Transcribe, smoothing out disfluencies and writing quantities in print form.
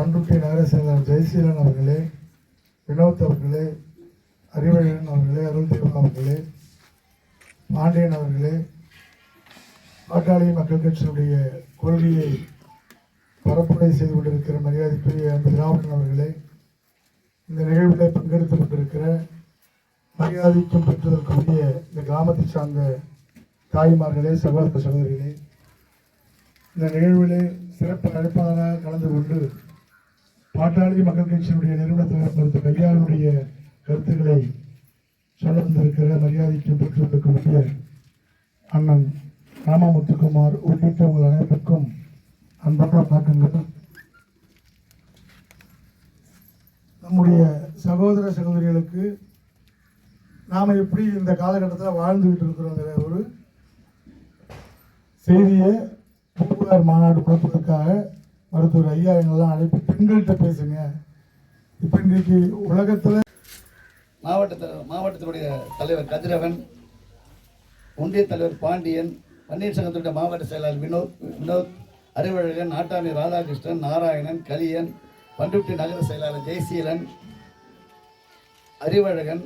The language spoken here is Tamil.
பண்ருட்டி நகர செயலாளர் ஜெயசீலன் அவர்களே, வினோத் அவர்களே, அறிவழகன் அவர்களே, அருள் தெய்வம் அவர்களே, பாண்டியன் அவர்களே, பாட்டாளி மக்கள் கட்சியினுடைய கொள்கையை பரப்புரை செய்து கொண்டிருக்கிற மரியாதைக்குரிய அந்த திராவிடன் அவர்களே, இந்த நிகழ்வில் பங்கெடுத்துக் கொண்டிருக்கிற மரியாதைக்கும் பெற்றதற்குரிய இந்த கிராமத்தை சார்ந்த தாய்மார்களே, சகோதர சகோதரிகளே, இந்த நிகழ்விலே சிறப்பு அழைப்பாளராக கலந்து கொண்டு பாட்டாளி மக்கள் கட்சியினுடைய நிறுவன தலைவர் மருத்துவர் கையாளுடைய கருத்துக்களை சொல்ல வந்திருக்கிற மரியாதைக்கும் பெற்றிருக்கக்கூடிய அண்ணன் ராமமுத்துக்குமார் உள்ளிட்ட உங்கள் அனைவருக்கும் அன்பான வணக்கங்கள். நம்முடைய சகோதர சகோதரிகளுக்கு நாம் எப்படி இந்த காலகட்டத்தில் வாழ்ந்துகிட்டு இருக்கிறோங்கிற ஒரு செய்தியை பூம்புகார் மாநாடு கொடுப்பதற்காக மருத்துவர் ஐயா எங்கெல்லாம் அழைப்பு பெண்கள்கிட்ட பேசுங்க. இப்போ இன்றைக்கு உலகத்தில் மாவட்டத்தினுடைய தலைவர் கதிரவன், ஒன்றிய தலைவர் பாண்டியன், பன்னீர் சங்கத்தினுடைய மாவட்ட செயலாளர் வினோத், அறிவழகன், நாட்டாணி ராதாகிருஷ்ணன், நாராயணன், கலியன், பண்ருட்டி நகர செயலாளர் ஜெயசீலன், அறிவழகன்,